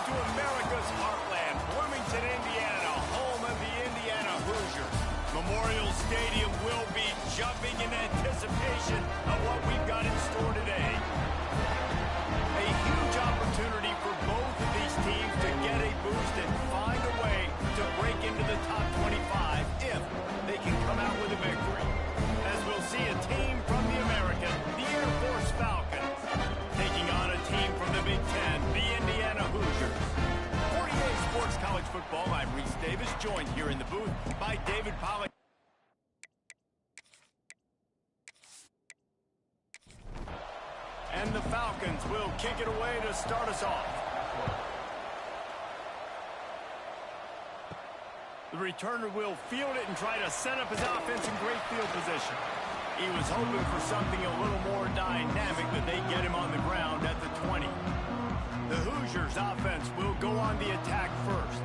to America's heartland, Bloomington, Indiana, home of the Indiana Hoosiers. Memorial Stadium will be jumping in anticipation of what we've got in store today. A huge opportunity for both of these teams to get a boost and find a way to break into the top 25 if they can come out with a victory. As we'll see a team from the American, the Air Force Falcons, taking on a team from the Big Ten, the Indiana Hoosiers. 48 Sports College Football, I'm Reese Davis, joined here in the booth by David Pollack. And the Falcons will kick it away to start us off. The returner will field it and try to set up his offense in great field position. He was hoping for something a little more dynamic, but they get him on the ground at the 20. The Hoosiers offense will go on the attack first.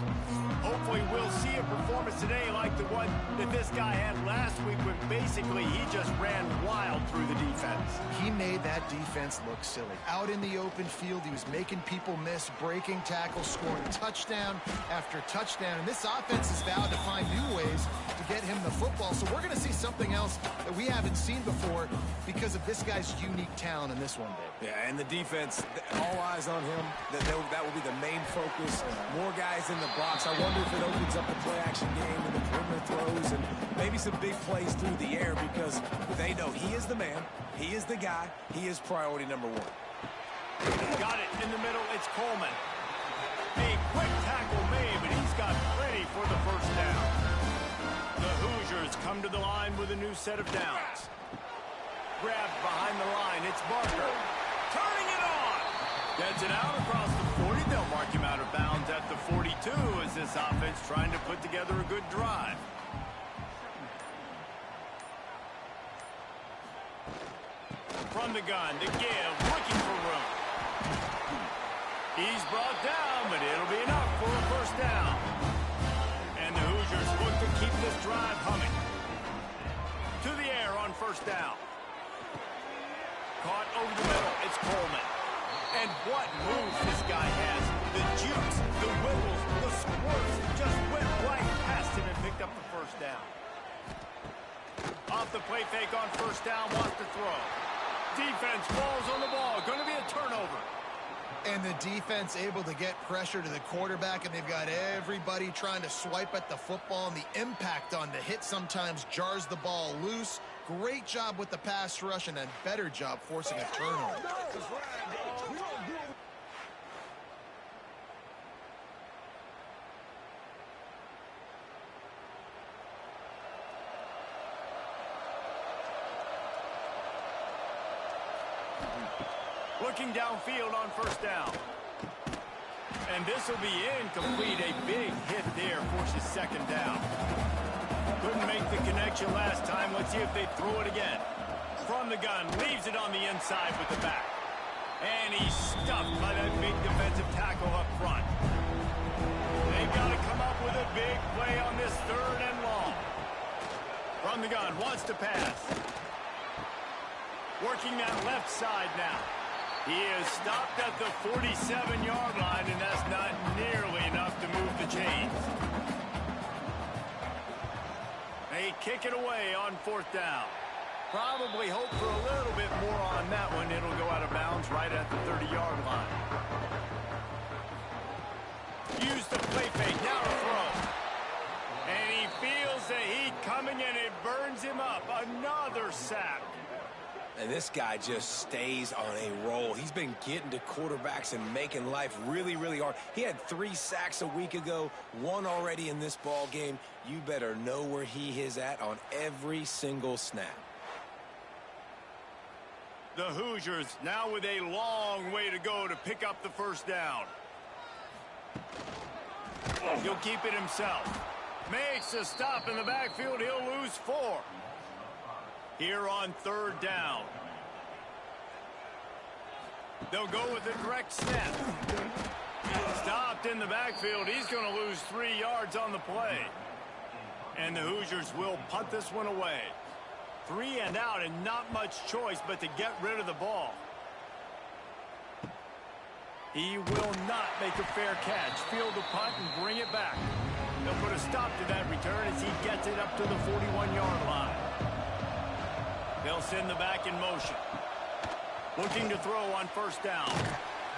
Hopefully we'll see a performance today like the one that this guy had last week when basically he just ran wild through the defense. He made that defense look silly. Out in the open field, he was making people miss, breaking tackles, scoring touchdown after touchdown. And this offense is vowed to find new ways to get him the football. So we're going to see something else that we haven't seen before because of this guy's unique talent in this one, Dave. Yeah, and the defense, all eyes on him. That will be the main focus. More guys in the box. I wonder if it opens up the play-action game and the perimeter throws and maybe some big plays through the air because they know he is the man, he is the guy, he is priority number one. Got it in the middle. It's Coleman. A quick tackle made, but he's got plenty for the first down. The Hoosiers come to the line with a new set of downs. Grabbed behind the line. It's Barker. Turning it on. Gets it out across the 40. They'll mark him out of bounds at the 42 as this offense trying to put together a good drive. From the gun, to give, looking for room. He's brought down, but it'll be enough for a first down. And the Hoosiers look to keep this drive humming. To the air on first down. Caught over the middle, it's Coleman. And what moves this guy has. The jukes, the wibbles, the squirts, just went right past him and picked up the first down. Off the play fake on first down, wants to throw. Defense falls on the ball, going to be a turnover. And the defense able to get pressure to the quarterback, and they've got everybody trying to swipe at the football, and the impact on the hit sometimes jars the ball loose. Great job with the pass rush, and a better job forcing a turnover. Looking downfield on first down. And this will be incomplete. A big hit there forces second down. Couldn't make the connection last time. Let's see if they throw it again. From the gun, leaves it on the inside with the back. And he's stuffed by that big defensive tackle up front. They've got to come up with a big play on this third and long. From the gun, wants to pass. Working that left side now. He is stopped at the 47-yard line, and that's not nearly enough to move the chains. They kick it away on fourth down. Probably hope for a little bit more on that one. It'll go out of bounds right at the 30-yard line. Use the play fake, now to throw. And he feels the heat coming, and it burns him up. Another sack. And this guy just stays on a roll. He's been getting to quarterbacks and making life really, really hard. He had 3 sacks a week ago, 1 already in this ball game. You better know where he is at on every single snap. The Hoosiers now with a long way to go to pick up the first down. He'll keep it himself. Makes a stop in the backfield. He'll lose 4. Here on third down. They'll go with a direct snap. Stopped in the backfield. He's going to lose 3 yards on the play. And the Hoosiers will punt this one away. 3 and out, and not much choice but to get rid of the ball. He will not make a fair catch. Field the punt and bring it back. They'll put a stop to that return as he gets it up to the 41-yard line. They'll send the back in motion. Looking to throw on first down.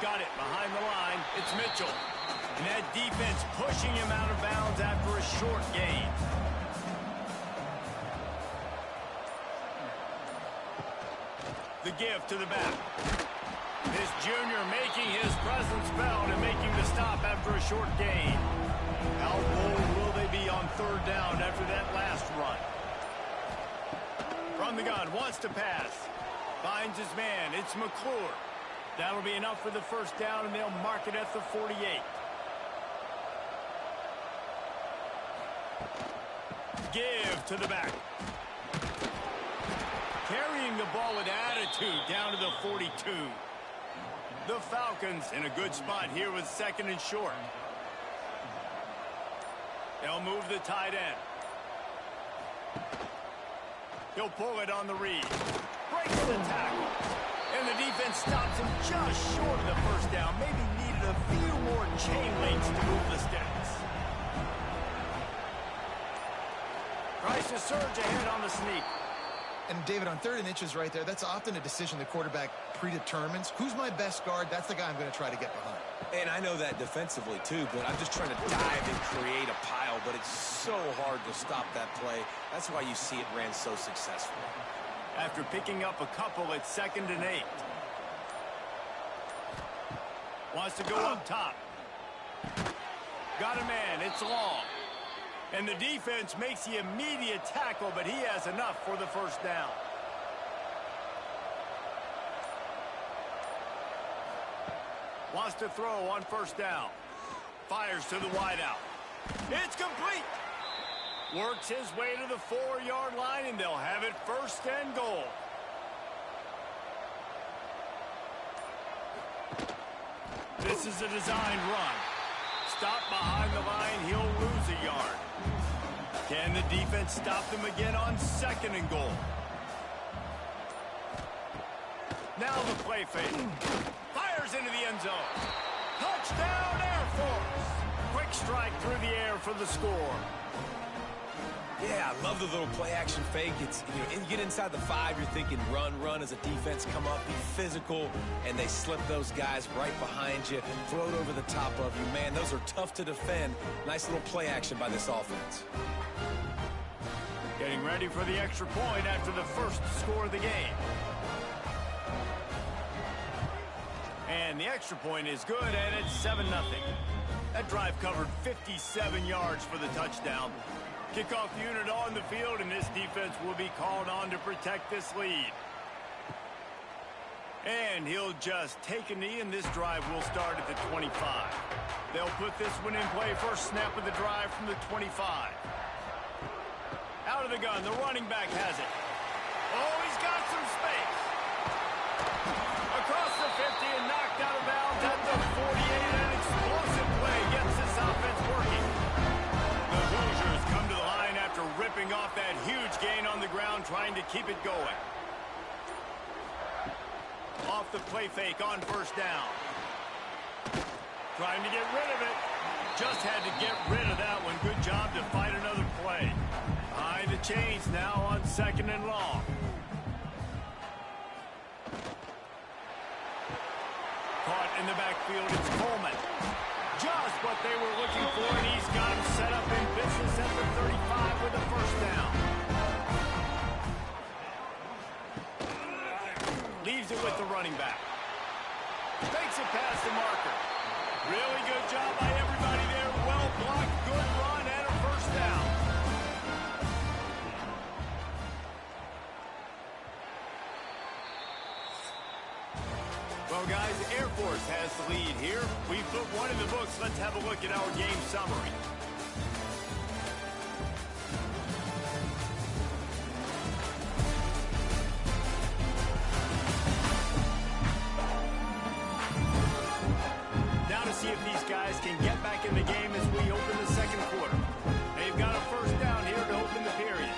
Got it behind the line. It's Mitchell. And that defense pushing him out of bounds after a short gain. The give to the back. This junior making his presence felt and making the stop after a short gain. How bold will they be on third down after that last run? From the gun, wants to pass. Finds his man. It's McClure. That'll be enough for the first down, and they'll mark it at the 48. Give to the back. Carrying the ball with attitude down to the 42. The Falcons in a good spot here with second and short. They'll move the tight end. He'll pull it on the read. Breaks the tackle. And the defense stops him just short of the first down. Maybe needed a few more chain links to move the sticks. Tries to surge ahead on the sneak. And David, on 3rd and inches right there, that's often a decision the quarterback predetermines. Who's my best guard? That's the guy I'm going to try to get behind. And I know that defensively, too, but I'm just trying to dive and create a pile, but it's so hard to stop that play. That's why you see it ran so successfully. After picking up a couple at 2nd and 8. Wants to go up top. Got a man. It's long. And the defense makes the immediate tackle, but he has enough for the first down. Wants to throw on first down. Fires to the wideout. It's complete. Works his way to the 4-yard line, and they'll have it 1st and goal. This is a designed run. Stop behind the line, he'll lose a yard. Can the defense stop them again on 2nd and goal? Now the play fake. Fires into the end zone. Touchdown, Air Force. Quick strike through the air for the score. Yeah, I love the little play-action fake. It's, you get inside the 5, you're thinking run as a defense, come up, be physical, and they slip those guys right behind you, throw it over the top of you. Man, those are tough to defend. Nice little play-action by this offense. Getting ready for the extra point after the first score of the game. And the extra point is good, and it's 7-0. That drive covered 57 yards for the touchdown. Kickoff unit on the field, and this defense will be called on to protect this lead. And he'll just take a knee, and this drive will start at the 25. They'll put this one in play. First snap of the drive from the 25. Out of the gun, the running back has it. Oh, he's got some space. Across the 50 and knocked out of bounds at the 48. An explosive play gets this offense working. The Hoosiers come to the line after ripping off that huge gain on the ground, trying to keep it going. Off the play fake on first down. Trying to get rid of it. Just had to get rid of that one. Good job to fight another play. Behind the chains now on 2nd and long. Caught in the backfield, it's Coleman. Just what they were looking for, and he's got him set up in business at the 35 with a first down. Leaves it with the running back. Takes it past the marker. Really good job by everybody there. Well blocked, good run, and a first down. Well, guys, Air Force has the lead here. We've put one in the books. Let's have a look at our game summary. Now to see if these guys can get back in the game as we open the second quarter. They've got a first down here to open the period.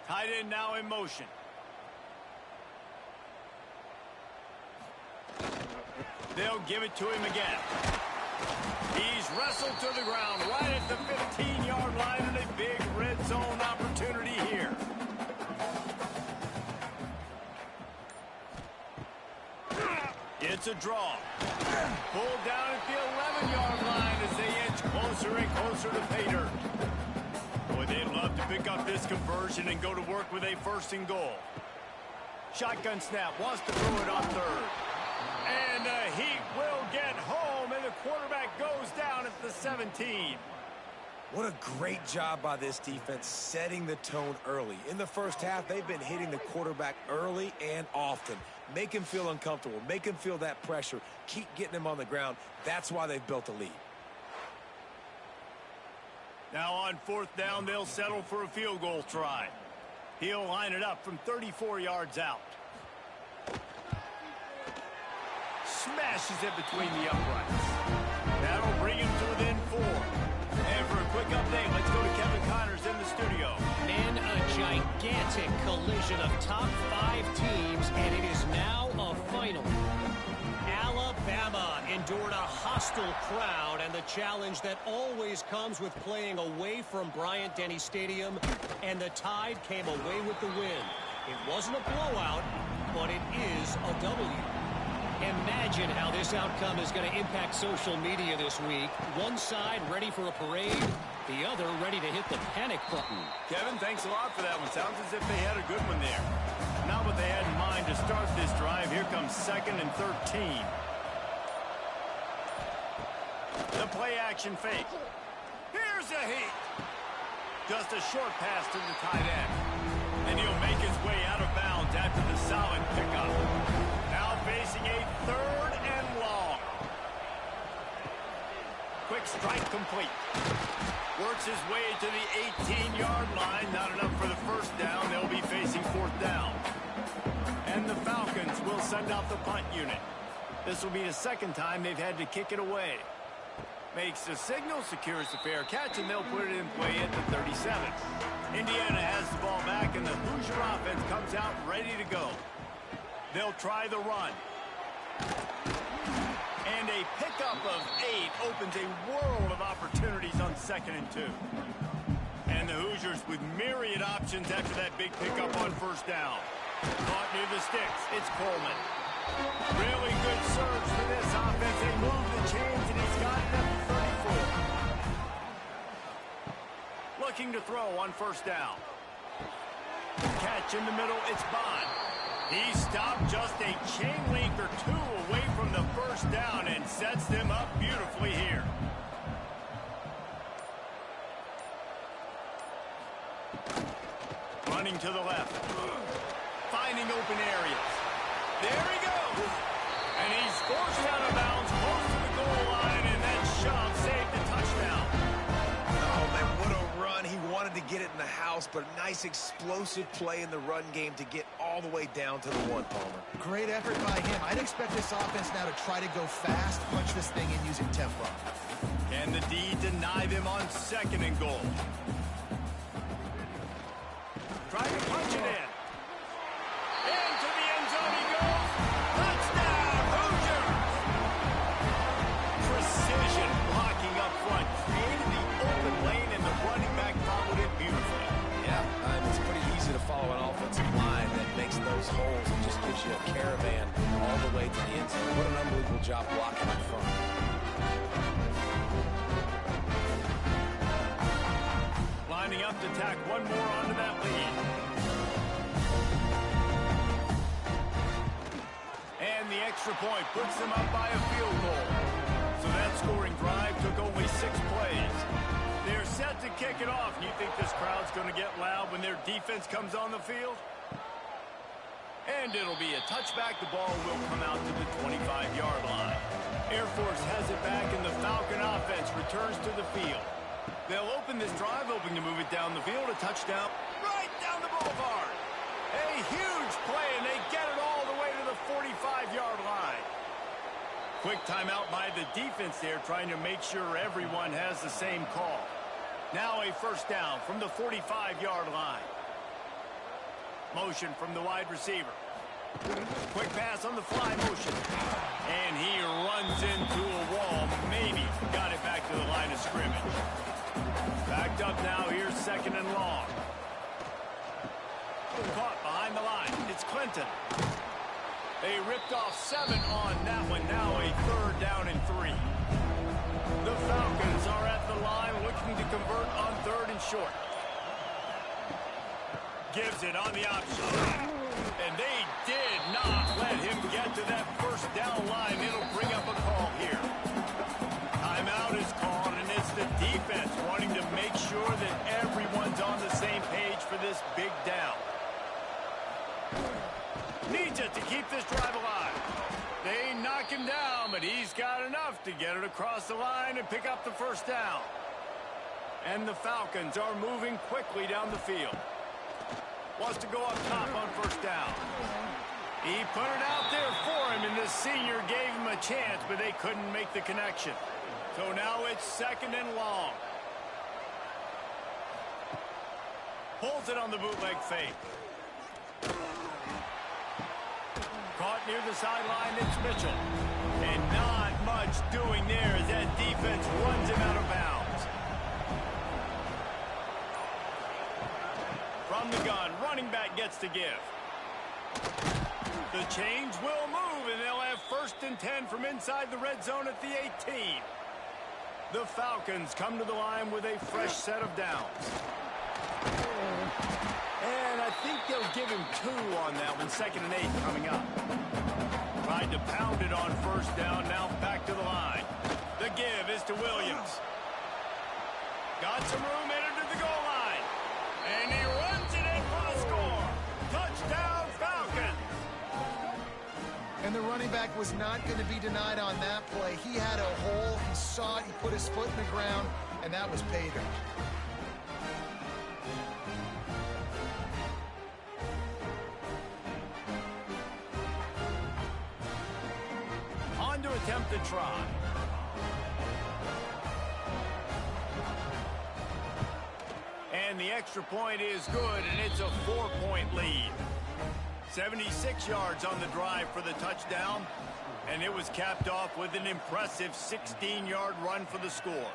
Tight end now in motion. They'll give it to him again. He's wrestled to the ground right at the 15-yard line, and a big red zone opportunity here. It's a draw. Pulled down at the 11-yard line as they inch closer and closer to pay dirt. Boy, they'd love to pick up this conversion and go to work with a 1st and goal. Shotgun snap, wants to throw it on 3rd. And the Heat will get home, and the quarterback goes down at the 17. What a great job by this defense setting the tone early. In the first half, they've been hitting the quarterback early and often. Make him feel uncomfortable. Make him feel that pressure. Keep getting him on the ground. That's why they've built a lead. Now on 4th down, they'll settle for a field goal try. He'll line it up from 34 yards out. Smashes it between the uprights. That'll bring him to within 4. And for a quick update, let's go to Kevin Connors in the studio. Man, a gigantic collision of top 5 teams, and it is now a final. Alabama endured a hostile crowd and the challenge that always comes with playing away from Bryant-Denny Stadium, and the Tide came away with the win. It wasn't a blowout, but it is a W. Imagine how this outcome is going to impact social media this week. One side ready for a parade, the other ready to hit the panic button. Kevin, thanks a lot for that one. Sounds as if they had a good one there. Not what they had in mind to start this drive. Here comes 2nd and 13. The play action fake. Here's a Heat. Just a short pass to the tight end. And he'll make his way out of bounds after the solid pickup. Now facing a 3rd and long. Quick strike complete. Works his way to the 18-yard line. Not enough for the 1st down. They'll be facing 4th down. And the Falcons will send out the punt unit. This will be the 2nd time they've had to kick it away. Makes the signal, secures the fair catch, and they'll put it in play at the 37. Indiana has the ball back, and the Hoosier offense comes out ready to go. They'll try the run. And a pickup of 8 opens a world of opportunities on 2nd and 2. And the Hoosiers with myriad options after that big pickup on 1st down. Caught near the sticks. It's Coleman. Really good surge for this offense. They move the chains, and he's got it at the 34. Looking to throw on 1st down. Catch in the middle. It's Bond. He stopped just a chain link or 2 away from the 1st down and sets them up beautifully here. Running to the left. Finding open areas. There he goes. And he's forced out of bounds close to the goal line, and that shove saved the touchdown. Oh, man, what a run. He wanted to get it in the house, but a nice explosive play in the run game to get all the way down to the 1, Palmer. Great effort by him. I'd expect this offense now to try to go fast, punch this thing in using tempo. Can the D deny them on 2nd and goal? Trying to punch it in. Into the end zone he goes. Touchdown, Hoosiers! Precision blocking up front. Created the open lane, and the running back followed it beautifully. Yeah, it's pretty easy to follow an offensive line that makes those holes and just gives you a caravan all the way to the end zone. What an unbelievable job blocking up front. Lining up to tack one more onto that lead. And the extra point puts them up by a field goal. So that scoring drive took only 6 plays. They're set to kick it off. You think this crowd's going to get loud when their defense comes on the field? And it'll be a touchback. The ball will come out to the 25-yard line. Air Force has it back, and the Falcon offense returns to the field. They'll open this drive, hoping to move it down the field. A touchdown right down the boulevard. A huge play, and they get it all the way to the 45-yard line. Quick timeout by the defense there, trying to make sure everyone has the same call. Now a 1st down from the 45-yard line. Motion from the wide receiver. Quick pass on the fly motion. And he runs into a wall. Maybe got it back to the line of scrimmage. Backed up now. Here's second and long. Caught behind the line. It's Clinton. They ripped off 7 on that one. Now a third down and 3. The Falcons are at the line looking to convert on third and short. Gives it on the option. And they did not let him get to that first down line. It'll bring up a call here. Timeout is called, and it's the defense wanting to make sure that everyone's on the same page for this big down. Needs it to keep this drive alive. They knock him down, but he's got enough to get it across the line and pick up the first down. And the Falcons are moving quickly down the field. Wants to go up top on first down. He put it out there for him, and the senior gave him a chance, but they couldn't make the connection. So now it's second and long. Pulls it on the bootleg fake. Caught near the sideline, it's Mitchell. And not much doing there as that defense runs him out of bounds. From the gun, running back gets to give. The change will move, and they'll have first and 10 from inside the red zone at the 18. The Falcons come to the line with a fresh set of downs. And I think they'll give him 2 on that one. Second and 8 coming up. Tried to pound it on first down. Now back to the line. The give is to Williams. Got some room, entered to the goal line. And he runs it in for the score. Touchdown, Falcons. And the running back was not going to be denied on that play. He had a hole. He saw it. He put his foot in the ground, and that was pay dirt. To attempt to try. And the extra point is good, and it's a 4-point lead. 76 yards on the drive for the touchdown, and it was capped off with an impressive 16-yard run for the score.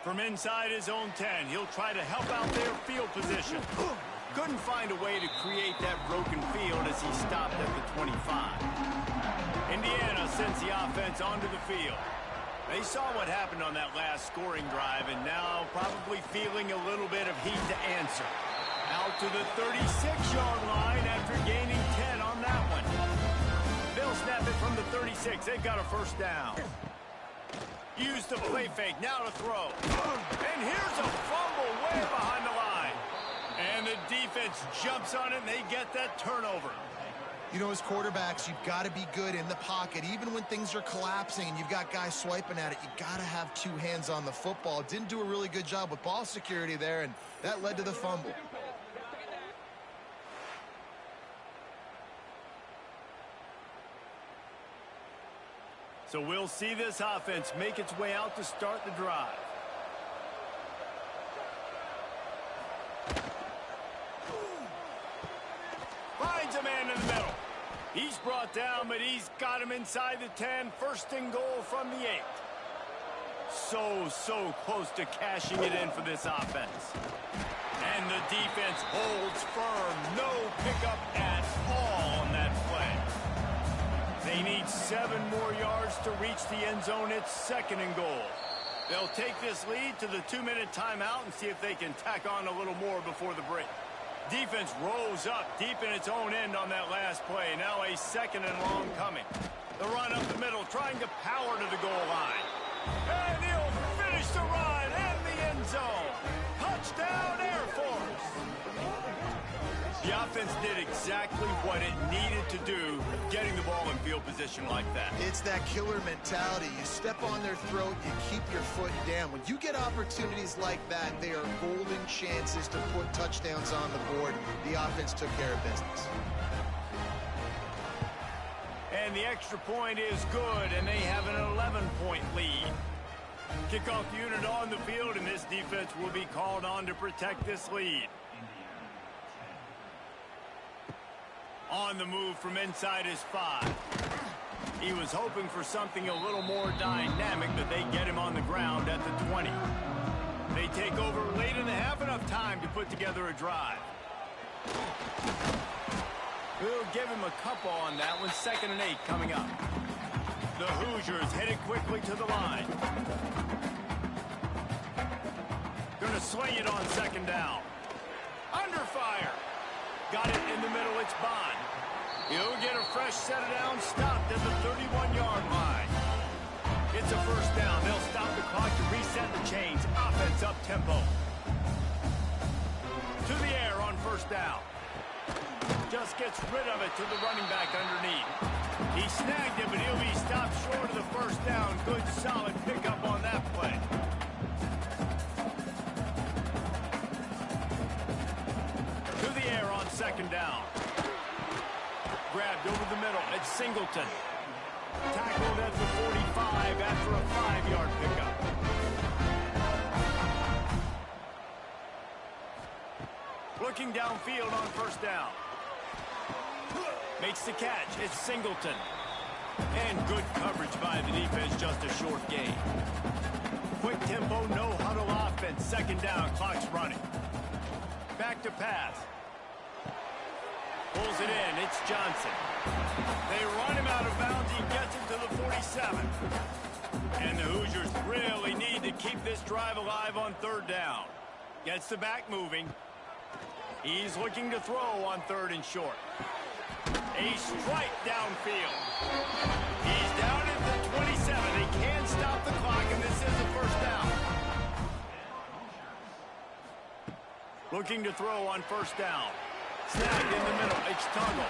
From inside his own 10, he'll try to help out their field position. Couldn't find a way to create that broken field as he stopped at the 25. Indiana sends the offense onto the field. They saw what happened on that last scoring drive, and now probably feeling a little bit of heat to answer. Out to the 36-yard line after gaining 10 on that one. They'll snap it from the 36. They've got a first down. Use the play fake, now to throw. And here's a fumble way behind the line. And the defense jumps on it, and they get that turnover. You know, as quarterbacks, you've got to be good in the pocket. Even when things are collapsing and you've got guys swiping at it, you got to have 2 hands on the football. Didn't do a really good job with ball security there, and that led to the fumble. So we'll see this offense make its way out to start the drive. Finds a man in the middle. He's brought down, but he's got him inside the 10. First and goal from the 8. So close to cashing it in for this offense. And the defense holds firm. No pickup at all on that play. They need 7 more yards to reach the end zone. It's second and goal. They'll take this lead to the 2-minute timeout and see if they can tack on a little more before the break. Defense rose up deep in its own end on that last play. Now a second and long coming. The run up the middle, trying to power to the goal line. And he'll finish the run in the end zone. Touchdown, Air Force. The offense did exactly what it needed to do, getting the ball in field position like that. It's that killer mentality. You step on their throat, you keep your foot down. When you get opportunities like that, they are golden chances to put touchdowns on the board. The offense took care of business. And the extra point is good, and they have an 11-point lead. Kickoff unit on the field, and this defense will be called on to protect this lead. On the move from inside his 5. He was hoping for something a little more dynamic, but they get him on the ground at the 20. They take over late in the half, enough time to put together a drive. We'll give him a couple on that one. 2nd and 8 coming up. The Hoosiers headed quickly to the line. Gonna swing it on 2nd down. Under fire. Got it in the middle. It's Bond. He'll get a fresh set of down, stopped at the 31-yard line. It's a 1st down. They'll stop the clock to reset the chains. Offense up tempo. To the air on 1st down. Just gets rid of it to the running back underneath. He snagged it, but he'll be stopped short of the 1st down. Good, solid pickup on that play. To the air on 2nd down. Grabbed over the middle. It's Singleton. Tackled at the 45 after a 5-yard pickup. Looking downfield on 1st down. Makes the catch. It's Singleton. And good coverage by the defense. Just a short gain. Quick tempo, no huddle offense. 2nd down. Clock's running. Back to pass. Pulls it in. It's Johnson. They run him out of bounds. He gets it to the 47. And the Hoosiers really need to keep this drive alive on 3rd down. Gets the back moving. He's looking to throw on 3rd and short. A strike downfield. He's down at the 27. They can't stop the clock, and this is the 1st down. Looking to throw on 1st down. Snagged in the middle. It's Tuggle.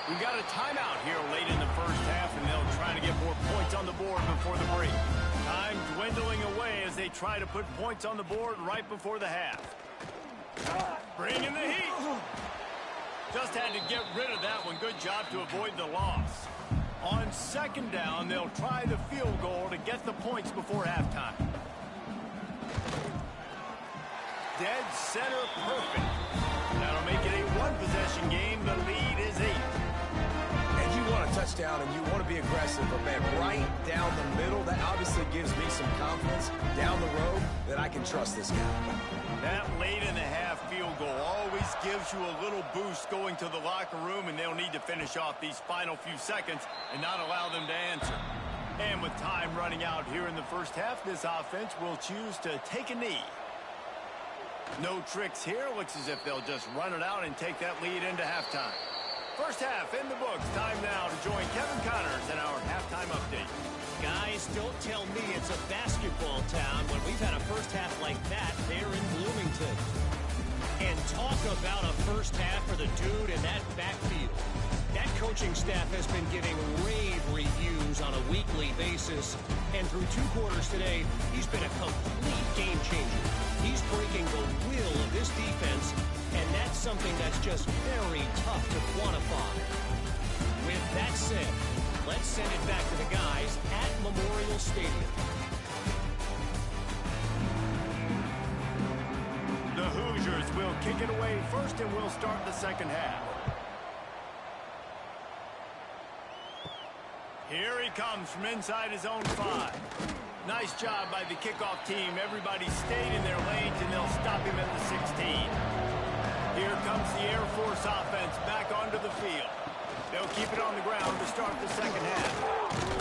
We've got a timeout here late in the 1st half, and they'll try to get more points on the board before the break. Time dwindling away as they try to put points on the board right before the half. Bringing the heat. Just had to get rid of that one. Good job to avoid the loss. On 2nd down, they'll try the field goal to get the points before halftime. Dead center perfect. That'll make it a 1-possession game. The lead is 8. And you want a touchdown and you want to be aggressive, but man, right down the middle, that obviously gives me some confidence down the road that I can trust this guy. That late in the half field goal always gives you a little boost going to the locker room, and they'll need to finish off these final few seconds and not allow them to answer. And with time running out here in the 1st half, this offense will choose to take a knee. No tricks here. Looks as if they'll just run it out and take that lead into halftime. 1st half in the books. Time now to join Kevin Connors in our halftime update. Guys, don't tell me it's a basketball town when we've had a 1st half like that there in Bloomington. And talk about a 1st half for the dude in that backfield. That coaching staff has been giving rave reviews on a weekly basis. And through 2 quarters today, he's been a complete game changer. He's breaking the will of this defense, and that's something that's just very tough to quantify. With that said, let's send it back to the guys at Memorial Stadium. The Hoosiers will kick it away first, and we'll start the 2nd half. Here he comes from inside his own 5. Nice job by the kickoff team. Everybody stayed in their lanes, and they'll stop him at the 16. Here comes the Air Force offense back onto the field. They'll keep it on the ground to start the 2nd half.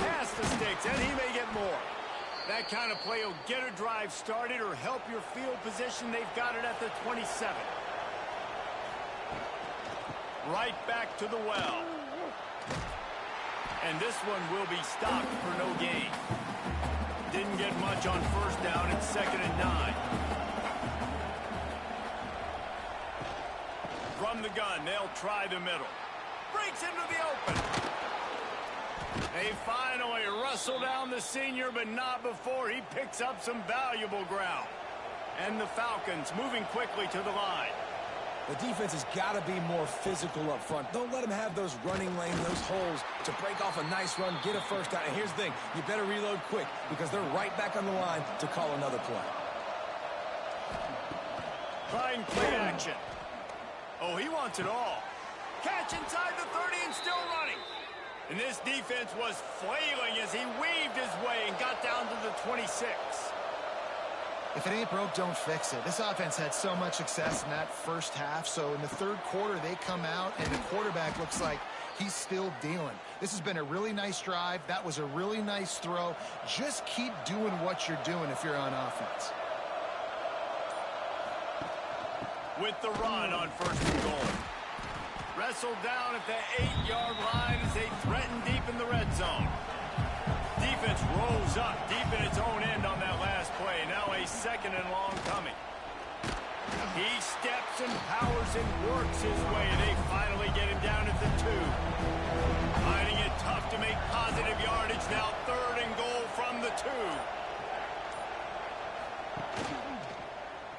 Pass the sticks, and he may get more. That kind of play will get a drive started or help your field position. They've got it at the 27. Right back to the well. And this one will be stopped for no gain. Didn't get much on 1st down. It's 2nd and 9. From the gun, they'll try the middle. Breaks into the open. They finally wrestle down the senior, but not before he picks up some valuable ground. And the Falcons moving quickly to the line. The defense has got to be more physical up front. Don't let them have those running lanes, those holes to break off a nice run, get a 1st down. And here's the thing, you better reload quick because they're right back on the line to call another play. Trying play action. Oh, he wants it all. Catch inside the 30 and still running. And this defense was flailing as he weaved his way and got down to the 26. If it ain't broke, don't fix it. This offense had so much success in that first half, so in the third quarter they come out and the quarterback looks like he's still dealing. This has been a really nice drive. That was a really nice throw. Just keep doing what you're doing if you're on offense. With the run on first and goal. Wrestled down at the 8-yard line as they threaten deep in the red zone. Defense rolls up deep in its own end on that last play. Now a second and long coming. He steps and powers and works his way, and they finally get him down at the 2. Finding it tough to make positive yardage. Now third and goal from the 2.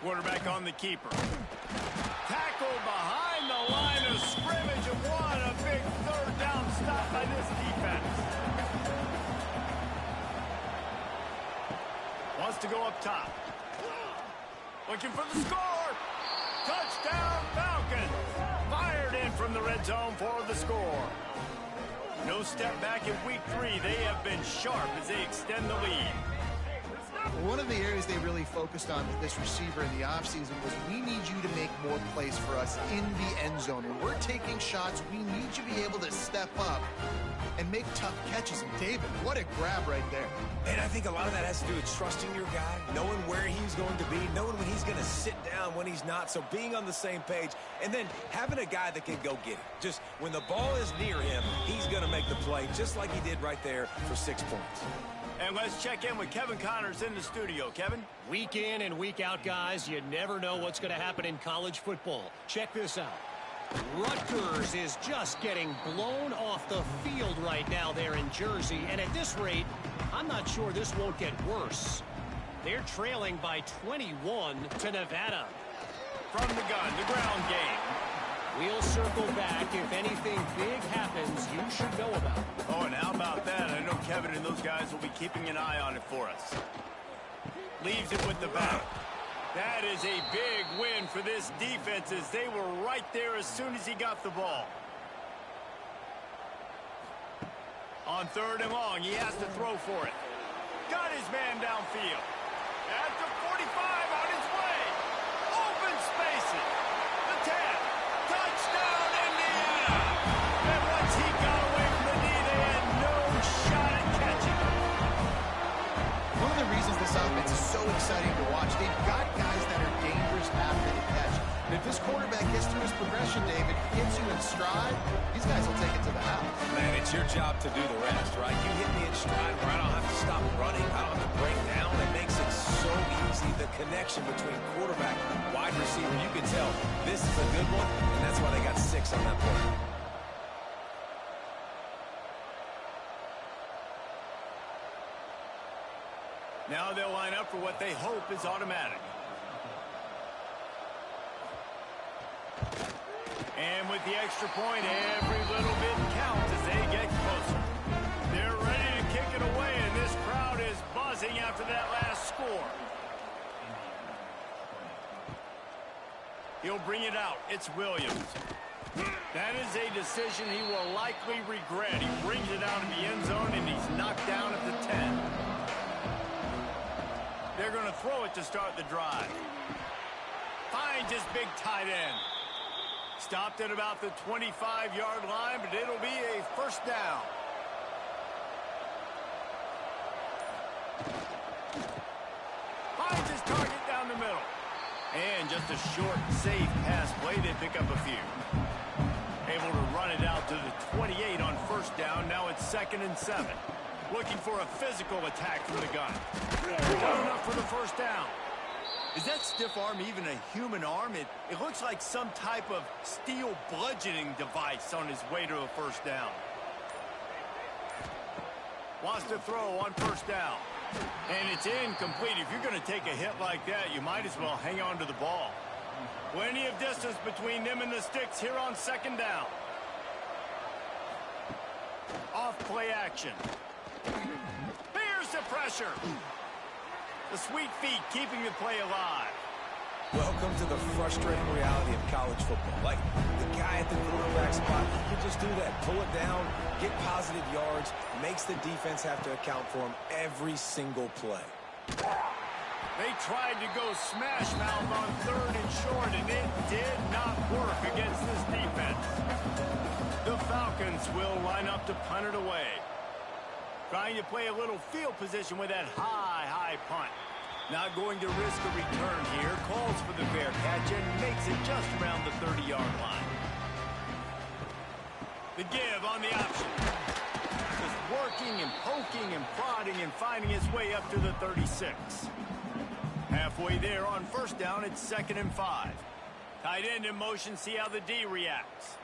Quarterback on the keeper. Tackled behind the line of scrimmage, and what a big third down stop by this defense. Wants to go up top. Looking for the score. Touchdown Falcons. Fired in from the red zone for the score. No step back in week 3. They have been sharp as they extend the lead. One of the areas they really focused on with this receiver in the offseason was we need you to make more plays for us in the end zone. When we're taking shots, we need you to be able to step up and make tough catches. And David, what a grab right there. And I think a lot of that has to do with trusting your guy, knowing where he's going to be, knowing when he's going to sit down, when he's not. So being on the same page, and then having a guy that can go get it. Just when the ball is near him, he's going to make the play, just like he did right there for 6 points. And let's check in with Kevin Connors in the studio. Kevin? Week in and week out, guys, you never know what's going to happen in college football. Check this out. Rutgers is just getting blown off the field right now there in Jersey. And at this rate, I'm not sure this won't get worse. They're trailing by 21 to Nevada. From the gun, the ground game. We'll circle back if anything big happens you should know about. Oh, and how about that? I know Kevin and those guys will be keeping an eye on it for us. Leaves it with the back. That is a big win for this defense as they were right there as soon as he got the ball. On third and long, he has to throw for it. Got his man downfield. At the 45, on his way. Open spaces. The 10. Touchdown, Indiana! And once he got away from the knee, they had no shot at catching him. One of the reasons this offense is so exciting to watch, they've got guys that are dangerous after the catch. And if this quarterback gets through his progression, David, gets you in stride, these guys will take it to the house. Man, it's your job to do the rest, right? You hit me in stride where I don't have to stop running. I don't have to break down. It makes it so easy. The connection between quarterback and wide receiver, you can tell this is a good one, and that's why they got 6 on that play. Now they'll line up for what they hope is automatic. And with the extra point, every little bit counts as they get closer. They're ready to kick it away, and this crowd is buzzing after that last score. He'll bring it out. It's Williams. That is a decision he will likely regret. He brings it out of the end zone, and he's knocked down at the 10. They're going to throw it to start the drive. Finds his big tight end. Stopped at about the 25-yard line, but it'll be a first down. Finds his target down the middle. And just a short, safe pass play. They pick up a few. Able to run it out to the 28 on first down. Now it's 2nd and 7. Looking for a physical attack from the gun. Got enough for the first down. Is that stiff arm even a human arm? It looks like some type of steel bludgeoning device on his way to a first down. Wants to throw on first down. And it's incomplete. If you're going to take a hit like that, you might as well hang on to the ball. Plenty of distance between them and the sticks here on 2nd down. Off play action. Bears the pressure. The sweet feet keeping the play alive. Welcome to the frustrating reality of college football. Like, the guy at the quarterback spot, he can just do that. Pull it down, get positive yards, makes the defense have to account for him every single play. They tried to go smash mouth on 3rd and short, and it did not work against this defense. The Falcons will line up to punt it away. Trying to play a little field position with that high punt. Not going to risk a return here. Calls for the fair catch and makes it just around the 30-yard line. The give on the option. Just working and poking and prodding and finding his way up to the 36. Halfway there on 1st down, it's 2nd and 5. Tight end in motion, see how the D reacts.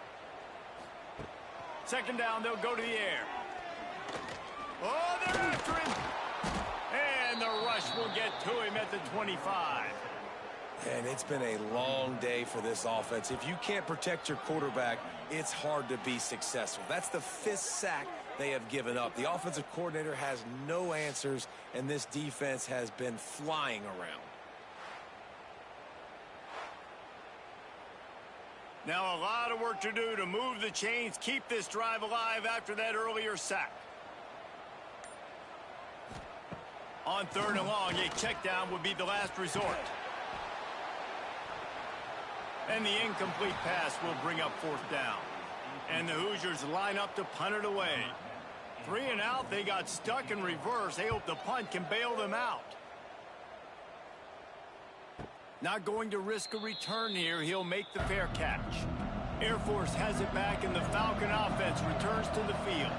2nd down, they'll go to the air. Oh, they're after him. And the rush will get to him at the 25. And it's been a long day for this offense. If you can't protect your quarterback, it's hard to be successful. That's the 5th sack they have given up. The offensive coordinator has no answers, and this defense has been flying around. Now a lot of work to do to move the chains, keep this drive alive after that earlier sack. On 3rd and long, a check down would be the last resort. And the incomplete pass will bring up 4th down. And the Hoosiers line up to punt it away. 3 and out, they got stuck in reverse. They hope the punt can bail them out. Not going to risk a return here. He'll make the fair catch. Air Force has it back, and the Falcon offense returns to the field.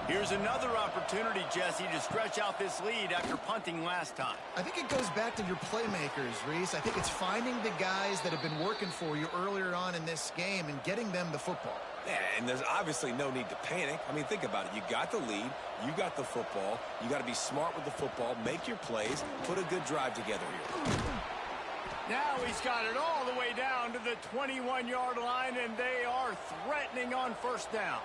Here's another opportunity, Jesse, to stretch out this lead after punting last time. I think it goes back to your playmakers, Reese. I think it's finding the guys that have been working for you earlier on in this game and getting them the football. Yeah, and there's obviously no need to panic. I mean, think about it. You got the lead. You got the football. You got to be smart with the football, make your plays, put a good drive together here. Now he's got it all the way down to the 21-yard line, and they are threatening on 1st down.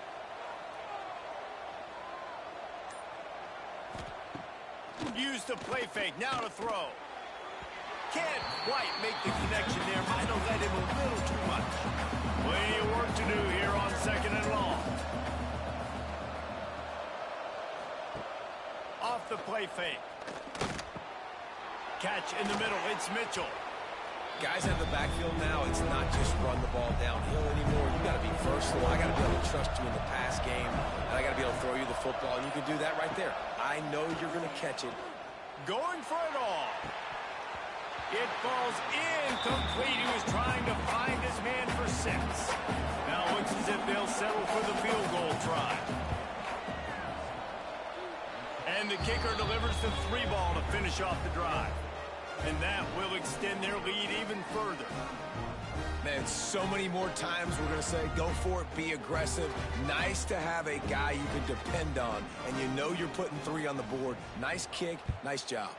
Use the play fake, now to throw. Can't quite make the connection there. Might have led him a little too much. Plenty of work to do here on 2nd and long. Off the play fake. Catch in the middle, it's Mitchell. Guys in the backfield now, it's not just run the ball downhill anymore. You got to be versatile. I got to be able to trust you in the pass game, and I got to be able to throw you the football, and you can do that right there. I know you're going to catch it. Going for it all. It falls incomplete. He was trying to find his man for 6. Now it looks as if they'll settle for the field goal try. And the kicker delivers the 3 ball to finish off the drive. And that will extend their lead even further. Man, so many more times we're going to say, go for it, be aggressive. Nice to have a guy you can depend on, and you know you're putting 3 on the board. Nice kick, nice job.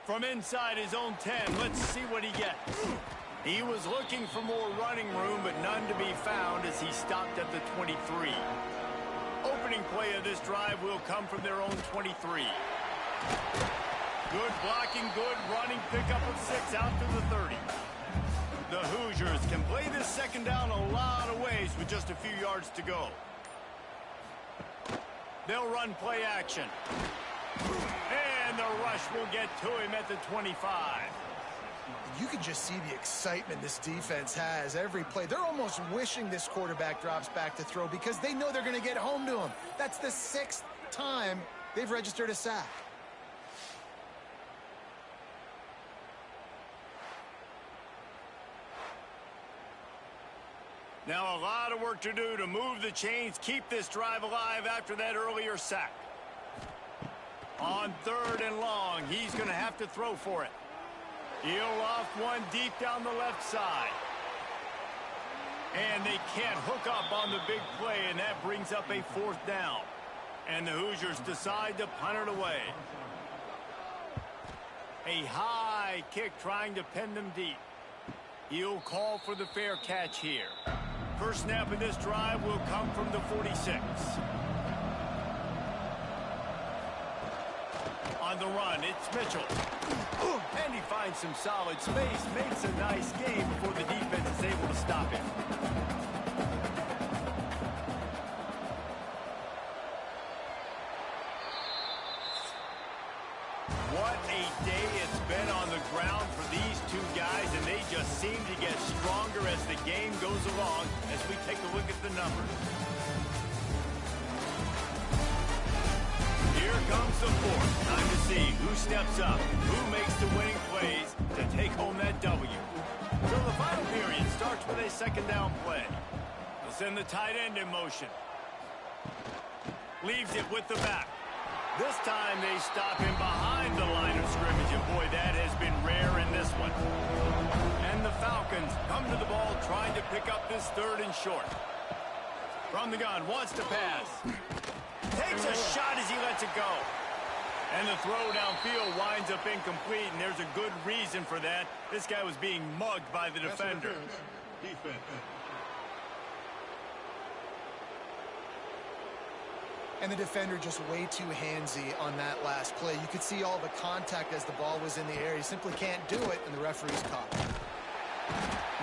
From inside his own 10, let's see what he gets. He was looking for more running room, but none to be found as he stopped at the 23. Opening play of this drive will come from their own 23. Good blocking, good running, pickup of 6 out to the 30. The Hoosiers can play this 2nd down a lot of ways with just a few yards to go. They'll run play action. And the rush will get to him at the 25. You can just see the excitement this defense has every play. They're almost wishing this quarterback drops back to throw because they know they're going to get home to him. That's the 6th time they've registered a sack. Now a lot of work to do to move the chains, keep this drive alive after that earlier sack. On 3rd and long, he's going to have to throw for it. He'll off one deep down the left side. And they can't hook up on the big play, and that brings up a 4th down. And the Hoosiers decide to punt it away. A high kick trying to pin them deep. He'll call for the fair catch here. First snap of this drive will come from the 46. On the the run. It's Mitchell. And he finds some solid space, makes a nice game before the defense is able to stop him. What a day it's been on the ground for these two guys, and they just seem to get stronger as the game goes along as we take a look at the numbers. Here comes the fourth. Time to see who steps up, who makes the winning plays to take home that W. So the final period starts with a second down play. They'll send the tight end in motion. Leaves it with the back. This time they stop him behind the line of scrimmage, and boy, that has been rare in this one. And the Falcons come to the ball trying to pick up this third and short. From the gun, wants to pass. Takes a shot as he lets it go. And the throw downfield winds up incomplete, and there's a good reason for that. This guy was being mugged by the defender. Defense. And the defender just way too handsy on that last play. You could see all the contact as the ball was in the air. He simply can't do it, and the referee's caught.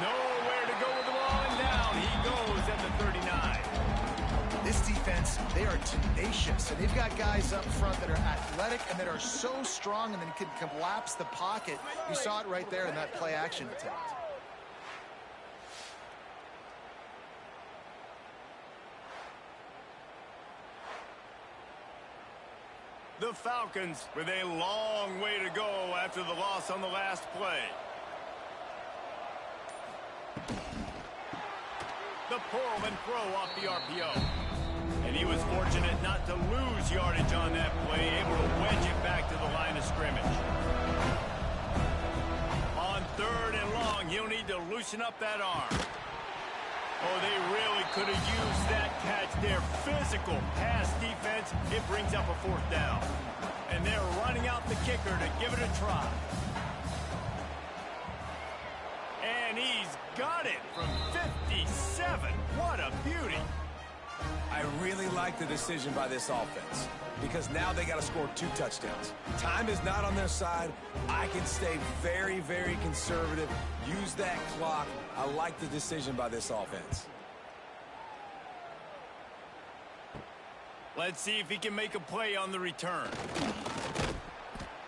Nowhere to go with the ball, and down he goes at the 39. This defense, they are tenacious, and they've got guys up front that are athletic and that are so strong and then can collapse the pocket. You saw it right there in that play-action attempt. The Falcons with a long way to go after the loss on the last play. The pull and throw off the RPO. And he was fortunate not to lose yardage on that play, able to wedge it back to the line of scrimmage. On third and long, he'll need to loosen up that arm. Oh, they really could have used that catch there. Physical pass defense. It brings up a fourth down. And they're running out the kicker to give it a try. And he's got it from 57. What a beauty. I really like the decision by this offense because now they got to score 2 touchdowns. Time is not on their side. I can stay very, very conservative. Use that clock. I like the decision by this offense. Let's see if he can make a play on the return.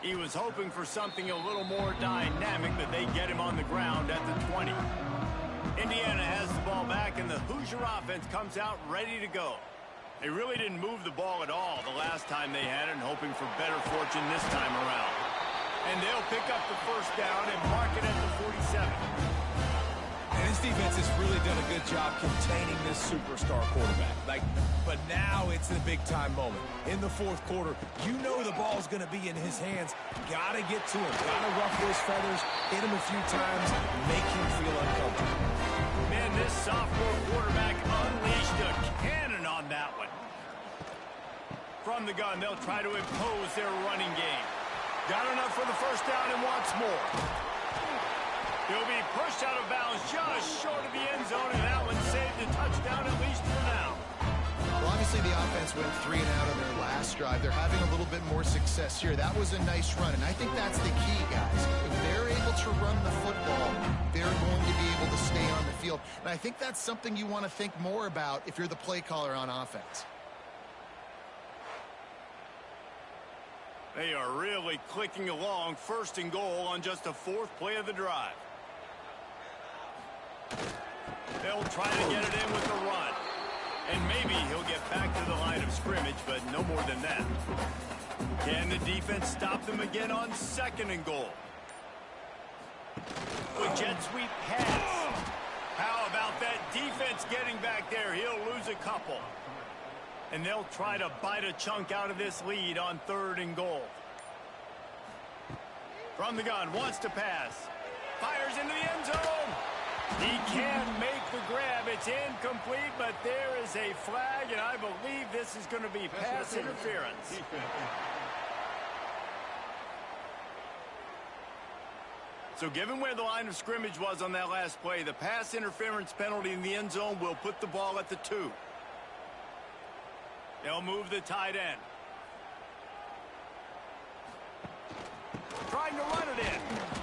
He was hoping for something a little more dynamic, but they get him on the ground at the 20. Indiana has the ball back, and the Hoosier offense comes out ready to go. They really didn't move the ball at all the last time they had it, and hoping for better fortune this time around. And they'll pick up the first down and mark it at the 47. And this defense has really done a good job containing this superstar quarterback. But now it's the big-time moment. In the fourth quarter, you know the ball's going to be in his hands. Got to get to him. Got to ruffle his feathers, hit him a few times, make him feel uncomfortable. Man, this sophomore quarterback unleashed a cannon on that one. From the gun, they'll try to impose their running game. Got enough for the first down and wants more. He'll be pushed out of bounds just short of the end zone, and that one saved a touchdown at least for now. Well, obviously the offense went 3 and out on their last drive. They're having a little bit more success here. That was a nice run, and I think that's the key, guys. If they're able to run the football, they're going to be able to stay on the field. And I think that's something you want to think more about if you're the play caller on offense. They are really clicking along, first and goal on just the 4th play of the drive. They'll try to get it in with the run. And maybe he'll get back to the line of scrimmage, but no more than that. Can the defense stop them again on 2nd and goal? With jet sweep pass. How about that defense getting back there? He'll lose a couple. And they'll try to bite a chunk out of this lead on 3rd and goal. From the gun, wants to pass. Fires into the end zone. He can make the grab. It's incomplete, but there is a flag, and I believe this is going to be pass interference. So given where the line of scrimmage was on that last play, the pass interference penalty in the end zone will put the ball at the 2. They'll move the tight end. trying to run it in.